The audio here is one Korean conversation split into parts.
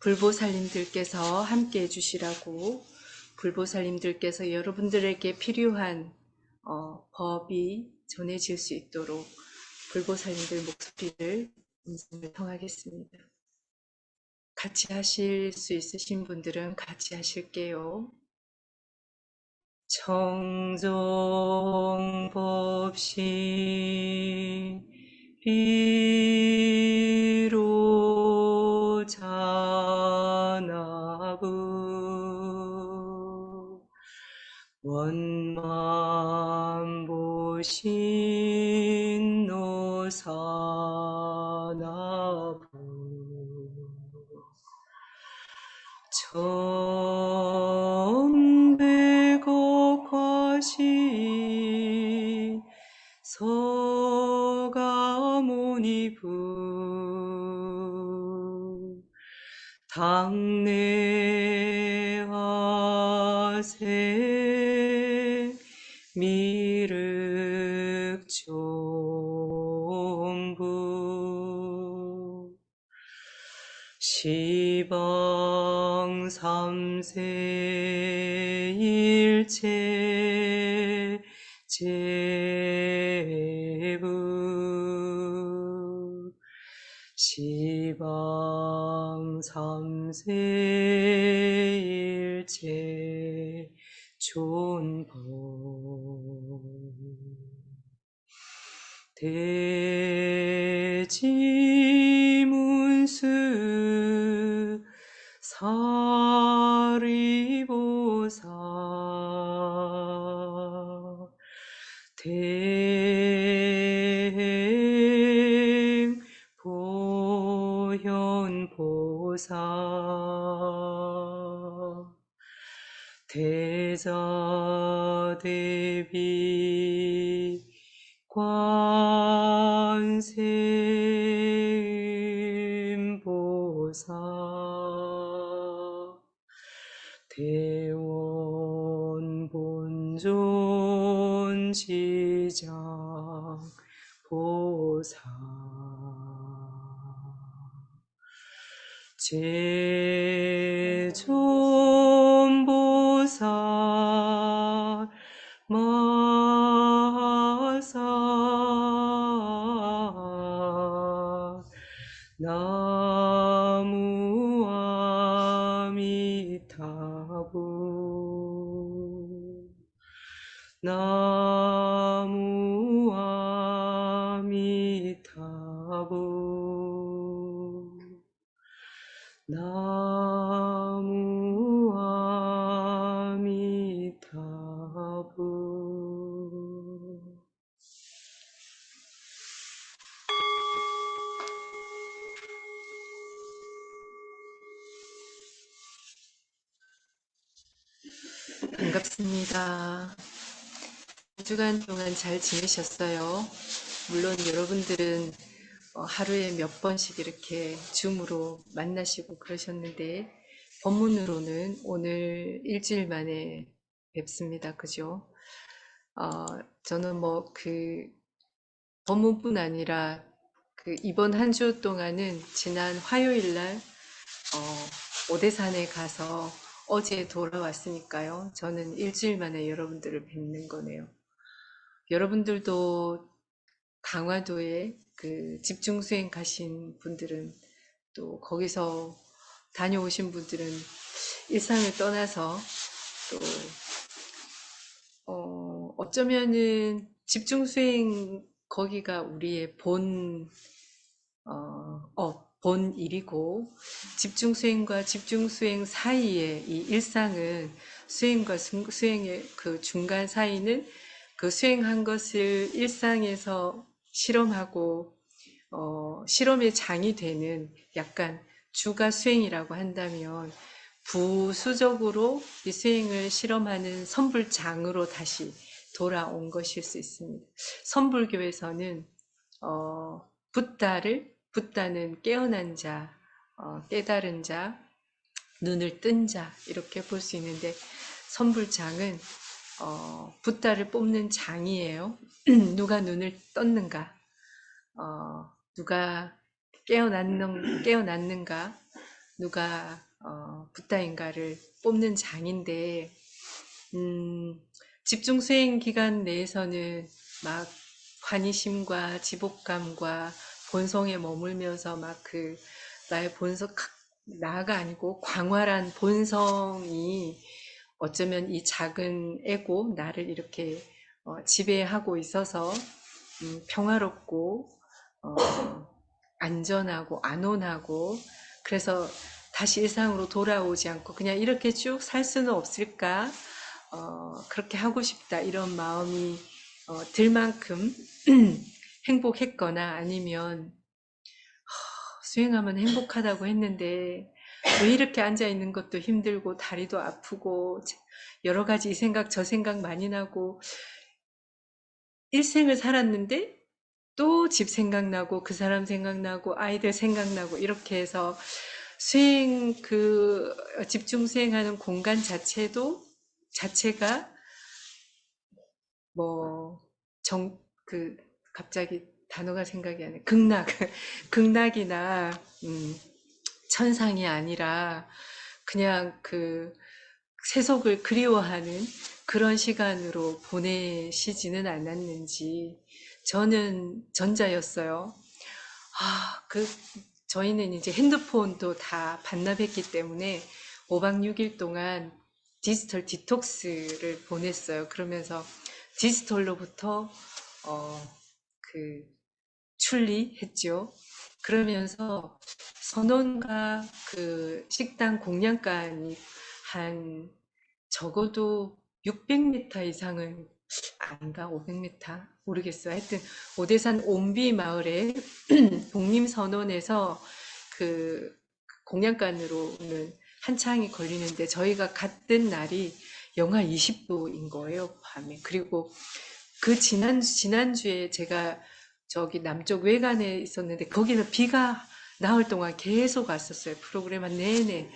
불보살님들께서 함께 해주시라고 불보살님들께서 여러분들에게 필요한 법이 전해질 수 있도록 불보살님들 목소리를 음성을 통하겠습니다. 같이 하실 수 있으신 분들은 같이 하실게요. 청정법시 비로자나부 원만보신 노사나부 천백억화시 서가모니부 당내하세 미륵존부 시방 삼세 일체 제부 시방 삼세 일체 존법 대지문수 사리보사 대행보현보사 대자대비 관세음보사 대원본존지장보사 제존보사 마사 나무아미타부 나무아미타부 나무아미타부 반갑습니다. 한 주간 동안 잘 지내셨어요? 물론 여러분들은 하루에 몇 번씩 이렇게 줌으로 만나시고 그러셨는데 법문으로는 오늘 일주일 만에 뵙습니다. 그죠? 저는 뭐 법문뿐 아니라 이번 한 주 동안은 지난 화요일 날 오대산에 가서 어제 돌아왔으니까요. 저는 일주일 만에 여러분들을 뵙는 거네요. 여러분들도 강화도에 집중수행 가신 분들은 또 거기서 다녀오신 분들은 일상을 떠나서 또 어쩌면은 집중수행 거기가 우리의 본 일이고 집중수행과 집중수행 사이에 이 일상은 수행과 수행의 그 중간 사이는 그 수행한 것을 일상에서 실험하고 실험의 장이 되는 약간 주가 수행이라고 한다면 부수적으로 이 수행을 실험하는 선불장으로 다시 돌아온 것일 수 있습니다. 선불교에서는 붓다는 깨어난 자, 깨달은 자, 눈을 뜬 자 이렇게 볼 수 있는데 선불장은 붓다를 뽑는 장이에요. 누가 눈을 떴는가, 누가 깨어났는가, 누가 붓다인가를 뽑는 장인데 집중 수행 기간 내에서는 막 환희심과 지복감과 본성에 머물면서 막 나의 본성, 나가 아니고 광활한 본성이 어쩌면 이 작은 에고, 나를 이렇게 지배하고 있어서 평화롭고 어, 안전하고 안온하고, 그래서 다시 일상으로 돌아오지 않고 그냥 이렇게 쭉 살 수는 없을까? 그렇게 하고 싶다 이런 마음이 들 만큼 행복했거나, 아니면 수행하면 행복하다고 했는데 왜 이렇게 앉아 있는 것도 힘들고 다리도 아프고 여러 가지 이 생각 저 생각 많이 나고, 일생을 살았는데 또 집 생각나고 그 사람 생각나고 아이들 생각나고, 이렇게 해서 집중 수행하는 공간 자체가 뭐, 정, 그, 갑자기 단어가 생각이 안 나. 극락이나, 천상이 아니라, 그냥 세속을 그리워하는 그런 시간으로 보내시지는 않았는지. 저는 전자였어요. 저희는 이제 핸드폰도 다 반납했기 때문에 5박 6일 동안 디지털 디톡스를 보냈어요. 그러면서 디지털로부터 어, 그 출리했죠. 그러면서 선원과 식당 공양간이 한 적어도 600m 이상은, 아닌가 500m 모르겠어요. 하여튼 오대산 옴비 마을에 독림선원에서 그 공양간으로는 한창이 걸리는데, 저희가 갔던 날이 영하 20도인 거예요, 밤에. 그리고 지난주에 제가 저기 남쪽 외관에 있었는데 거기는 비가 나올 동안 계속 왔었어요. 프로그램 한 내내.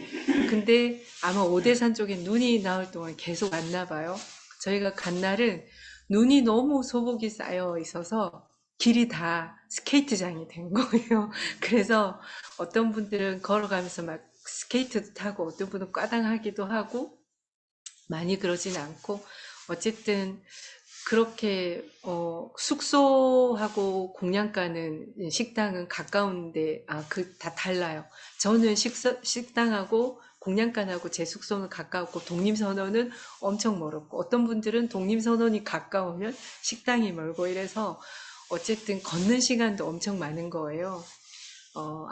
근데 아마 오대산 쪽에 눈이 나올 동안 계속 왔나 봐요. 저희가 간 날은 눈이 너무 소복이 쌓여 있어서 길이 다 스케이트장이 된 거예요. 그래서 어떤 분들은 걸어가면서 막 스케이트도 타고, 어떤 분은 꽈당하기도 하고, 많이 그러진 않고, 어쨌든 그렇게 숙소하고 공양가는, 식당은 가까운데, 다 달라요. 저는 식당하고 공양간하고 제 숙소는 가까웠고, 독림선원은 엄청 멀었고, 어떤 분들은 독림선원이 가까우면 식당이 멀고, 이래서 어쨌든 걷는 시간도 엄청 많은 거예요.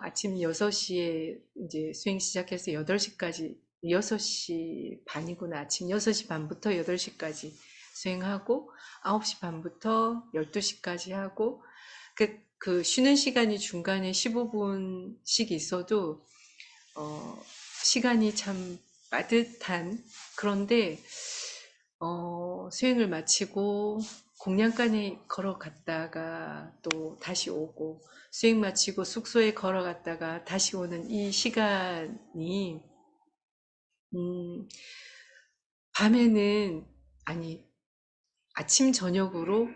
아침 6시에 이제 수행 시작해서 8시까지, 6시 반이구나. 아침 6시 반부터 8시까지 수행하고, 9시 반부터 12시까지 하고, 쉬는 시간이 중간에 15분씩 있어도, 시간이 참 빠듯한, 그런데, 수행을 마치고 공양간에 걸어갔다가 또 다시 오고, 수행 마치고 숙소에 걸어갔다가 다시 오는 이 시간이, 음, 밤에는, 아니, 아침 저녁으로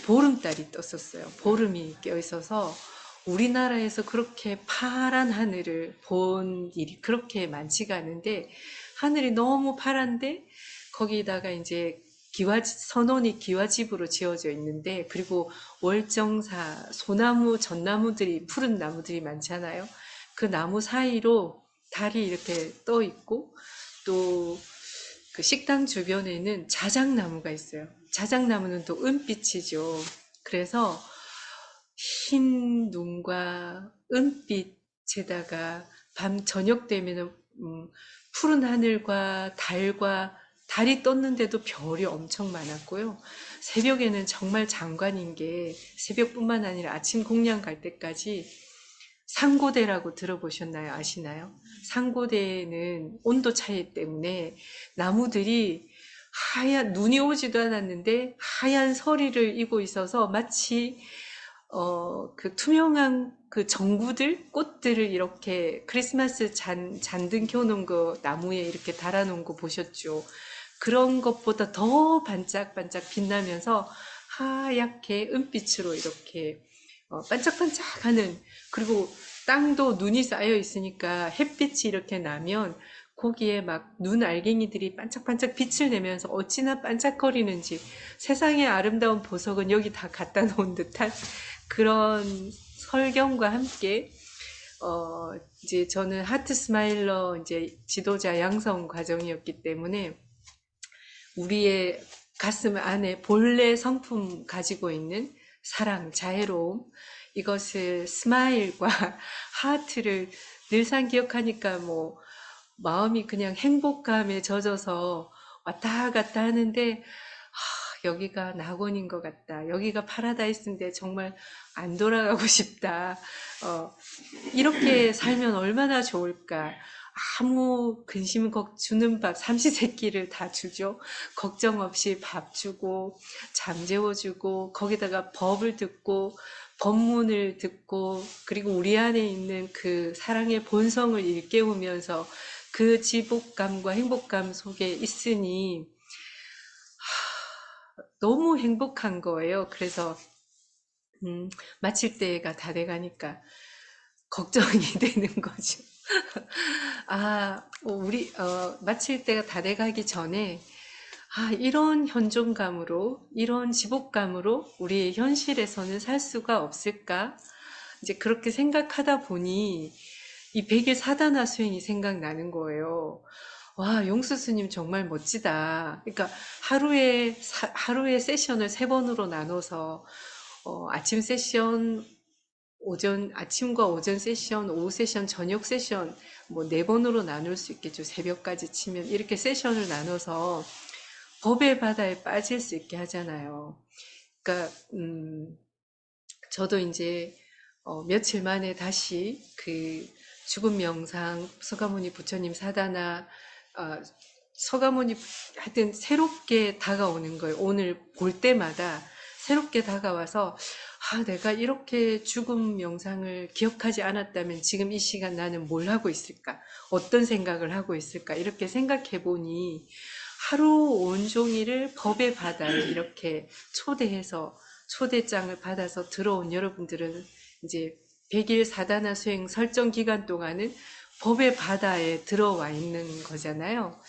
보름달이 떴었어요. 보름이 껴 있어서 우리나라에서 그렇게 파란 하늘을 본 일이 그렇게 많지가 않은데, 하늘이 너무 파란데 거기다가 이제 선원이 기와집으로 지어져 있는데, 그리고 월정사, 소나무, 전나무들이, 푸른 나무들이 많잖아요. 그 나무 사이로 달이 이렇게 떠 있고, 또 식당 주변에는 자작나무가 있어요. 자작나무는 또 은빛이죠. 그래서 흰 눈과 은빛에다가 저녁 되면은 푸른 하늘과 달이 떴는데도 별이 엄청 많았고요. 새벽에는 정말 장관인 게, 새벽뿐만 아니라 아침 공양 갈 때까지 상고대라고 들어보셨나요? 아시나요? 상고대는 온도 차이 때문에 나무들이 눈이 오지도 않았는데 하얀 서리를 이고 있어서, 마치 투명한 전구들, 꽃들을 이렇게 크리스마스 잔등 켜놓은 거 나무에 이렇게 달아놓은 거 보셨죠? 그런 것보다 더 반짝반짝 빛나면서 하얗게 은빛으로 이렇게 반짝반짝하는, 그리고 땅도 눈이 쌓여 있으니까 햇빛이 이렇게 나면 거기에 막 눈 알갱이들이 반짝반짝 빛을 내면서 어찌나 반짝거리는지 세상의 아름다운 보석은 여기 다 갖다 놓은 듯한 그런 설경과 함께 이제 저는 하트 스마일러 이제 지도자 양성 과정이었기 때문에 우리의 가슴 안에 본래 성품 가지고 있는 사랑, 자애로움, 이것을 스마일과 하트를 늘상 기억하니까 뭐 마음이 그냥 행복감에 젖어서 왔다 갔다 하는데 여기가 낙원인 것 같다. 여기가 파라다이스인데 정말 안 돌아가고 싶다. 이렇게 살면 얼마나 좋을까. 아무 근심 주는 밥, 삼시세끼를 다 주죠. 걱정 없이 밥 주고, 잠 재워주고, 거기다가 법을 듣고, 법문을 듣고, 그리고 우리 안에 있는 그 사랑의 본성을 일깨우면서 그 지복감과 행복감 속에 있으니 너무 행복한 거예요. 그래서 마칠 때가 다 돼가니까 걱정이 되는 거죠. 우리 마칠 때가 다 돼가기 전에 이런 현존감으로, 이런 지복감으로 우리의 현실에서는 살 수가 없을까? 이제 그렇게 생각하다 보니 이 백일 사다나 수행이 생각나는 거예요. 와, 용수 스님 정말 멋지다. 그러니까 하루에 세션을 세 번으로 나눠서 아침 세션, 아침과 오전 세션, 오후 세션, 저녁 세션, 뭐 네 번으로 나눌 수 있겠죠. 새벽까지 치면 이렇게 세션을 나눠서 법의 바다에 빠질 수 있게 하잖아요. 그러니까 저도 이제 며칠 만에 다시 그 죽음 명상, 서가모니 부처님 사다나, 서가모니 하여튼 새롭게 다가오는 거예요. 오늘 볼 때마다 새롭게 다가와서 내가 이렇게 죽음 명상을 기억하지 않았다면 지금 이 시간 나는 뭘 하고 있을까? 어떤 생각을 하고 있을까? 이렇게 생각해 보니 하루 온종일을 법의 바다에 이렇게 초대장을 받아서 들어온 여러분들은 이제 100일 사다나 수행 설정 기간 동안은 법의 바다에 들어와 있는 거잖아요.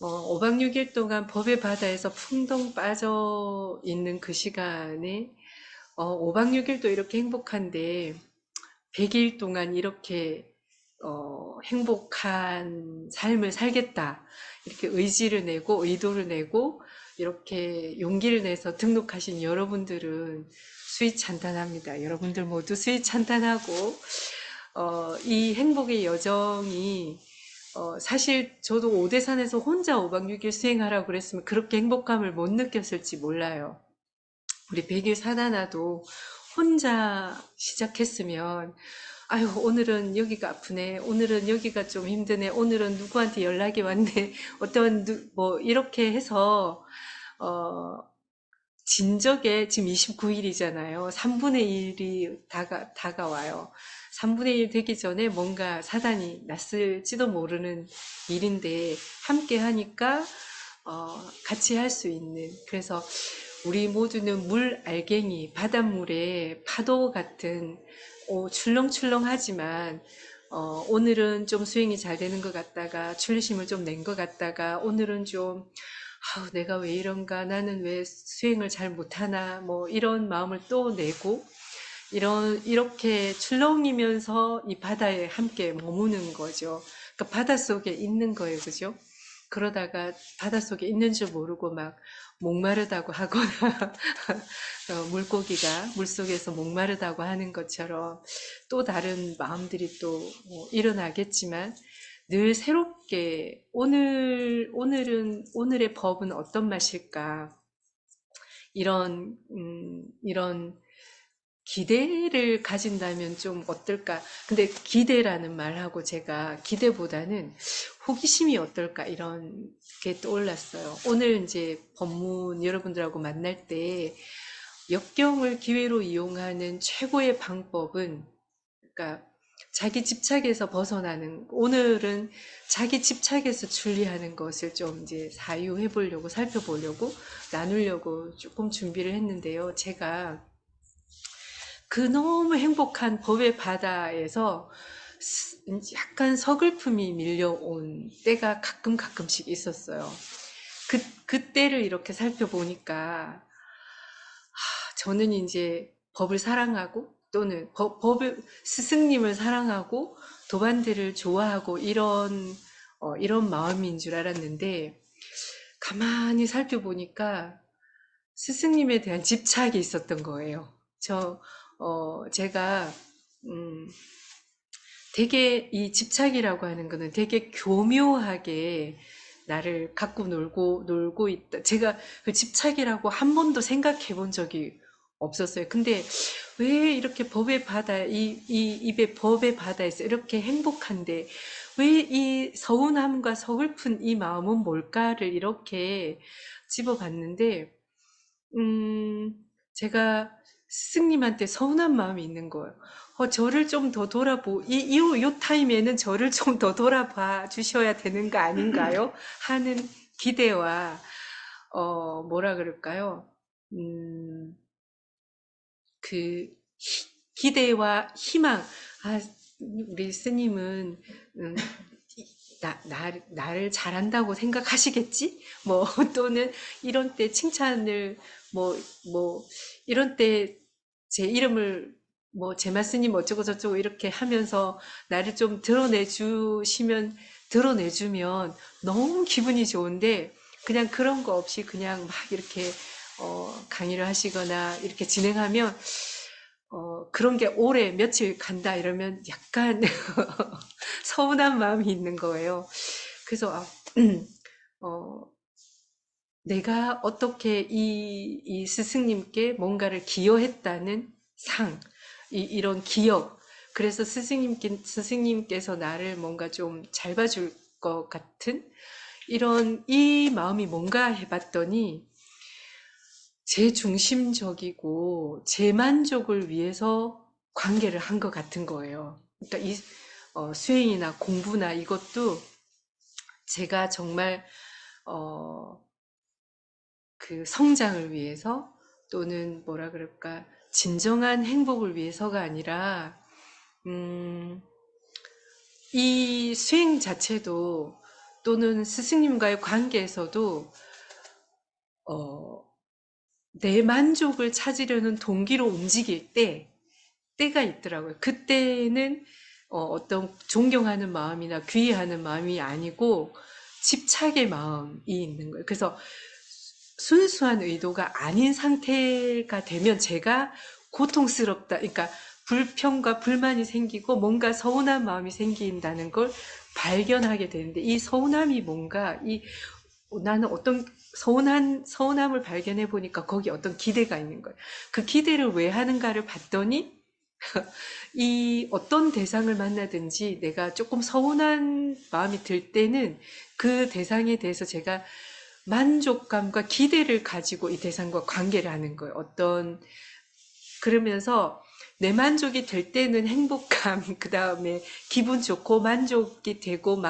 5박 6일 동안 법의 바다에서 풍덩 빠져 있는 그 시간에 5박 6일도 이렇게 행복한데 100일 동안 이렇게 행복한 삶을 살겠다. 이렇게 의지를 내고 의도를 내고 이렇게 용기를 내서 등록하신 여러분들은 수위 찬탄합니다. 여러분들 모두 수위 찬탄하고 이 행복의 여정이 사실 저도 오대산에서 혼자 5박 6일 수행하라고 그랬으면 그렇게 행복감을 못 느꼈을지 몰라요. 우리 백일 사다나도 혼자 시작했으면 아유, 오늘은 여기가 아프네. 오늘은 여기가 좀 힘드네. 오늘은 누구한테 연락이 왔네. 이렇게 해서, 진적에 지금 29일이잖아요. 3분의 1이 다가와요. 3분의 1 되기 전에 뭔가 사단이 났을지도 모르는 일인데, 함께 하니까, 같이 할 수 있는. 그래서 우리 모두는 물 알갱이, 바닷물에 파도 같은 출렁출렁하지만 오늘은 좀 수행이 잘 되는 것 같다가 출리심을 좀 낸 것 같다가 오늘은 좀 내가 왜 이런가 나는 왜 수행을 잘 못하나 뭐 이런 마음을 또 내고 이렇게 출렁이면서 이 바다에 함께 머무는 거죠. 그러니까 바닷속에 있는 거예요. 그죠? 그러다가 바닷속에 있는 줄 모르고 막 목마르다고 하거나 물고기가 물속에서 목마르다고 하는 것처럼 또 다른 마음들이 또 일어나겠지만 늘 새롭게 오늘의 법은 어떤 맛일까 이런 기대를 가진다면 좀 어떨까? 근데 기대라는 말하고 제가 기대보다는 호기심이 어떨까? 이런 게 떠올랐어요. 오늘 이제 법문 여러분들하고 만날 때 역경을 기회로 이용하는 최고의 방법은, 그러니까 자기 집착에서 벗어나는, 오늘은 자기 집착에서 출리하는 것을 좀 이제 사유해 보려고, 살펴보려고, 나누려고 조금 준비를 했는데요. 제가 그 너무 행복한 법의 바다에서 약간 서글픔이 밀려온 때가 가끔씩 있었어요. 그때를 이렇게 살펴보니까 저는 이제 법을 사랑하고 또는 법을 스승님을 사랑하고 도반들을 좋아하고 이런 마음인 줄 알았는데 가만히 살펴보니까 스승님에 대한 집착이 있었던 거예요. 제가 음, 되게 이 집착이라고 하는 거는 되게 교묘하게 나를 갖고 놀고 있다. 제가 그 집착이라고 한 번도 생각해 본 적이 없었어요. 근데 왜 이렇게 입의 법의 바다에서 이렇게 행복한데, 왜 이 서운함과 서글픈 이 마음은 뭘까를 이렇게 집어봤는데, 제가 스승님한테 서운한 마음이 있는 거예요. 저를 좀 더 요 타임에는 저를 좀 더 돌아봐 주셔야 되는 거 아닌가요? 하는 기대와, 뭐라 그럴까요? 음, 그, 기대와 희망. 우리 스님은, 음, 나를 잘한다고 생각하시겠지? 뭐, 또는 이런 때 칭찬을, 뭐, 뭐, 이런 때 제 이름을, 뭐, 제마스님 어쩌고저쩌고 이렇게 하면서 나를 좀 드러내주면 너무 기분이 좋은데, 그냥 그런 거 없이 그냥 막 이렇게, 강의를 하시거나 이렇게 진행하면, 그런 게 오래 며칠 간다 이러면 약간 서운한 마음이 있는 거예요. 그래서 어, 내가 어떻게 이 스승님께 뭔가를 기여했다는 이런 기억. 그래서 스승님께서 나를 뭔가 좀 잘 봐줄 것 같은 이 마음이 뭔가 해봤더니 제 중심적이고 제 만족을 위해서 관계를 한 것 같은 거예요. 그러니까 수행이나 공부나 이것도 제가 정말 어, 그 성장을 위해서 또는 뭐라 그럴까 진정한 행복을 위해서가 아니라 음, 이 수행 자체도 또는 스승님과의 관계에서도 어, 내 만족을 찾으려는 동기로 움직일 때가 있더라고요. 그때는 어떤 존경하는 마음이나 귀의하는 마음이 아니고 집착의 마음이 있는 거예요. 그래서 순수한 의도가 아닌 상태가 되면 제가 고통스럽다. 그러니까 불평과 불만이 생기고 뭔가 서운한 마음이 생긴다는 걸 발견하게 되는데 이 서운함이 뭔가 나는 어떤 서운함을 발견해 보니까 거기 어떤 기대가 있는 거예요. 그 기대를 왜 하는가를 봤더니 이 어떤 대상을 만나든지 내가 조금 서운한 마음이 들 때는 그 대상에 대해서 제가 만족감과 기대를 가지고 이 대상과 관계를 하는 거예요. 그러면서 내 만족이 될 때는 행복감, 그 다음에 기분 좋고 만족이 되고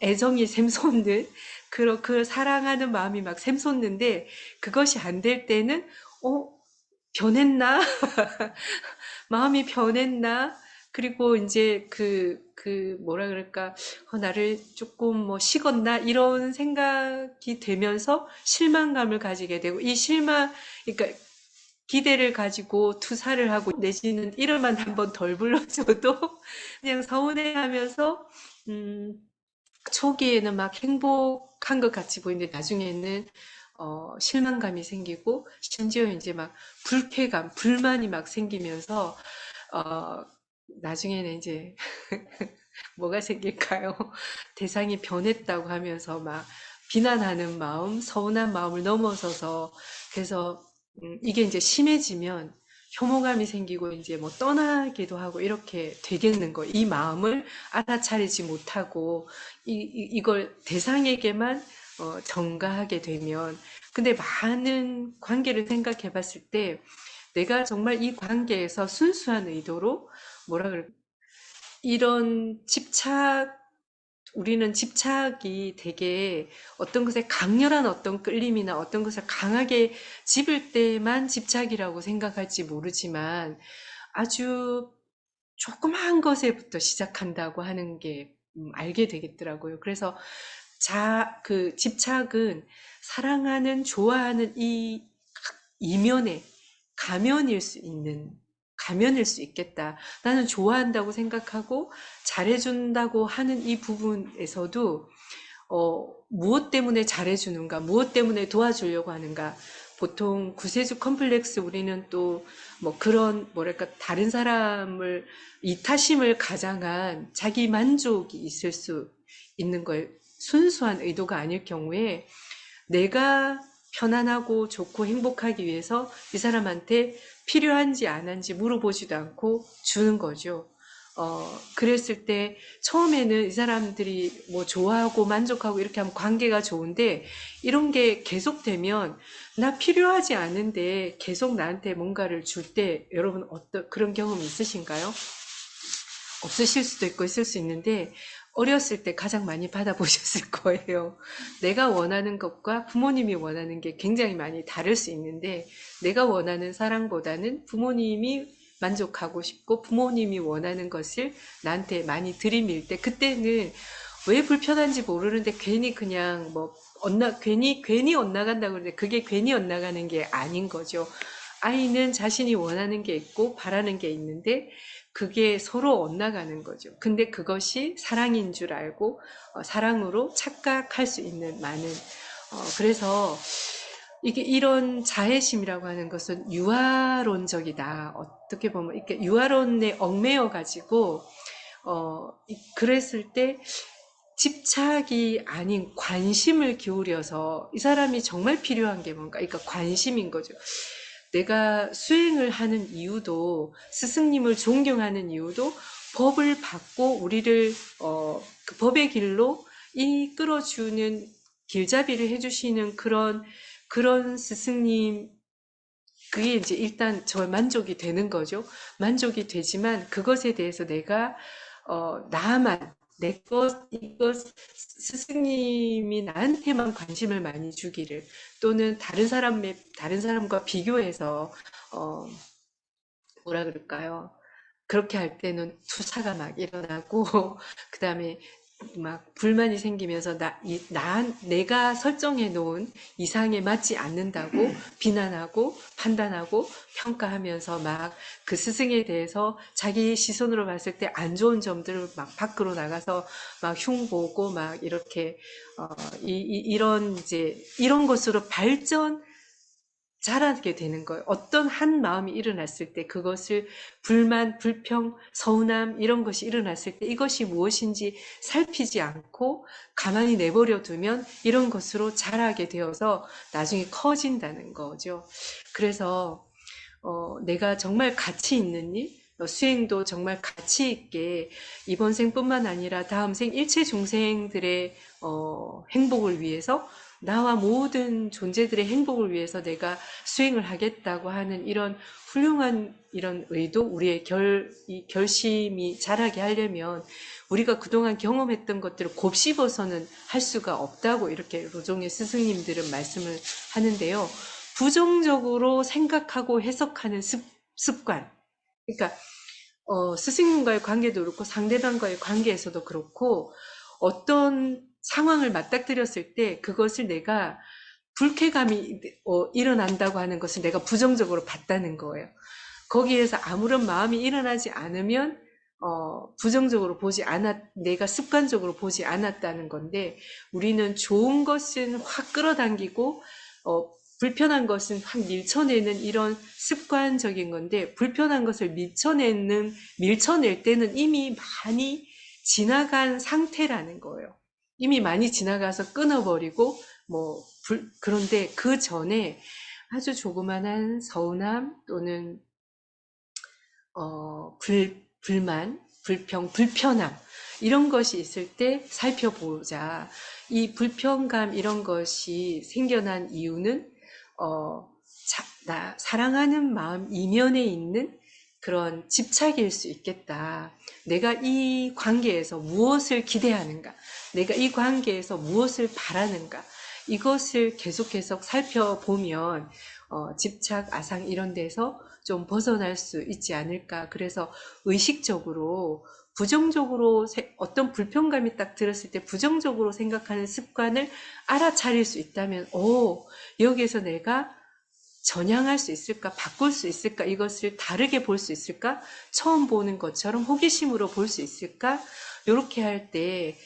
애정이 샘솟는, 그 사랑하는 마음이 막 샘솟는데 그것이 안 될 때는, 변했나? 마음이 변했나? 그리고 이제 뭐라 그럴까, 나를 조금 뭐 식었나? 이런 생각이 되면서 실망감을 가지게 되고, 그러니까 기대를 가지고 투사를 하고 내지는 이름만 한번 덜 불러줘도 그냥 서운해하면서, 음, 초기에는 막 행복한 것 같이 보이는데 나중에는 실망감이 생기고 심지어 이제 막 불쾌감, 불만이 막 생기면서 어, 나중에는 이제 뭐가 생길까요? 대상이 변했다고 하면서 막 비난하는 마음, 서운한 마음을 넘어서서 그래서 이게 이제 심해지면 혐오감이 생기고 이제 뭐 떠나기도 하고 이렇게 되겠는 거. 이 마음을 알아차리지 못하고 이걸 대상에게만 전가하게 되면 근데 많은 관계를 생각해 봤을 때 내가 정말 이 관계에서 순수한 의도로 뭐라 그럴까 이런 집착과 우리는 집착이 되게 어떤 것에 강렬한 어떤 끌림이나 어떤 것을 강하게 집을 때만 집착이라고 생각할지 모르지만 아주 조그마한 것에부터 시작한다고 하는 게 알게 되겠더라고요. 그래서 그 집착은 사랑하는, 좋아하는 이 이면에 가면일 수 있는, 가면일 수 있겠다. 나는 좋아한다고 생각하고 잘해준다고 하는 이 부분에서도 무엇 때문에 잘해주는가, 무엇 때문에 도와주려고 하는가. 보통 구세주 컴플렉스 우리는 또 뭐 그런 뭐랄까 다른 사람을 이타심을 가장한 자기 만족이 있을 수 있는 거예요. 순수한 의도가 아닐 경우에 내가 편안하고 좋고 행복하기 위해서 이 사람한테 필요한지 안 한지 물어보지도 않고 주는 거죠. 그랬을 때 처음에는 이 사람들이 뭐 좋아하고 만족하고 이렇게 하면 관계가 좋은데 이런 게 계속되면 나 필요하지 않은데 계속 나한테 뭔가를 줄 때 여러분 어떤 그런 경험 있으신가요? 없으실 수도 있고 있을 수 있는데 어렸을 때 가장 많이 받아보셨을 거예요. 내가 원하는 것과 부모님이 원하는 게 굉장히 많이 다를 수 있는데 내가 원하는 사랑보다는 부모님이 만족하고 싶고 부모님이 원하는 것을 나한테 많이 들이밀 때 그때는 왜 불편한지 모르는데 괜히 그냥 뭐 괜히 엇나간다고 그러는데 그게 괜히 엇나가는 게 아닌 거죠. 아이는 자신이 원하는 게 있고 바라는 게 있는데 그게 서로 엇나가는 거죠. 근데 그것이 사랑인 줄 알고 사랑으로 착각할 수 있는 많은 그래서 이게 이런 자애심이라고 하는 것은 유아론적이다. 어떻게 보면 이렇게 유아론에 얽매여 가지고 그랬을 때 집착이 아닌 관심을 기울여서 이 사람이 정말 필요한 게 뭔가, 그러니까 관심인 거죠. 내가 수행을 하는 이유도 스승님을 존경하는 이유도 법을 받고 우리를 그 법의 길로 이끌어주는 길잡이를 해주시는 그런 스승님 그게 이제 일단 저 만족이 되는 거죠. 만족이 되지만 그것에 대해서 내가 나만 내 것, 이것, 스승님이 나한테만 관심을 많이 주기를, 또는 다른 사람과 비교해서, 뭐라 그럴까요? 그렇게 할 때는 투사가 막 일어나고, 그 다음에 막 불만이 생기면서 내가 설정해 놓은 이상에 맞지 않는다고 비난하고 판단하고 평가하면서 막 그 스승에 대해서 자기 시선으로 봤을 때 안 좋은 점들을 막 밖으로 나가서 막 흉보고 막 이렇게 이런 이제 이런 것으로 자라게 되는 거예요. 어떤 한 마음이 일어났을 때 그것을 불만, 불평, 서운함 이런 것이 일어났을 때 이것이 무엇인지 살피지 않고 가만히 내버려 두면 이런 것으로 자라게 되어서 나중에 커진다는 거죠. 그래서 내가 정말 가치 있는 일, 수행도 정말 가치 있게 이번 생뿐만 아니라 다음 생 일체 중생들의 행복을 위해서 나와 모든 존재들의 행복을 위해서 내가 수행을 하겠다고 하는 이런 훌륭한 이런 의도, 우리의 이 결심이 자라게 하려면 우리가 그동안 경험했던 것들을 곱씹어서는 할 수가 없다고 이렇게 로종의 스승님들은 말씀을 하는데요. 부정적으로 생각하고 해석하는 습관. 그러니까 스승님과의 관계도 그렇고 상대방과의 관계에서도 그렇고 어떤 상황을 맞닥뜨렸을 때 그것을 내가 불쾌감이 일어난다고 하는 것을 내가 부정적으로 봤다는 거예요. 거기에서 아무런 마음이 일어나지 않으면 부정적으로 내가 습관적으로 보지 않았다는 건데 우리는 좋은 것은 확 끌어당기고 불편한 것은 확 밀쳐내는 이런 습관적인 건데 불편한 것을 밀쳐낼 때는 이미 많이 지나간 상태라는 거예요. 이미 많이 지나가서 끊어버리고 그런데 그 전에 아주 조그만한 서운함 또는 불만, 불평, 불편함 이런 것이 있을 때 살펴보자. 이 불편감 이런 것이 생겨난 이유는 나 사랑하는 마음 이면에 있는 그런 집착일 수 있겠다. 내가 이 관계에서 무엇을 기대하는가? 내가 이 관계에서 무엇을 바라는가? 이것을 계속 살펴보면 집착, 아상 이런 데서 좀 벗어날 수 있지 않을까. 그래서 의식적으로 부정적으로 어떤 불편감이 딱 들었을 때 부정적으로 생각하는 습관을 알아차릴 수 있다면 여기에서 내가 전향할 수 있을까? 바꿀 수 있을까? 이것을 다르게 볼 수 있을까? 처음 보는 것처럼 호기심으로 볼 수 있을까? 이렇게 할 때,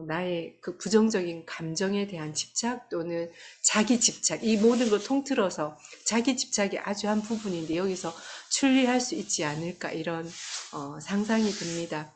나의 그 부정적인 감정에 대한 집착 또는 자기 집착, 이 모든 걸 통틀어서 자기 집착이 아주 한 부분인데 여기서 출리할 수 있지 않을까? 이런 상상이 듭니다.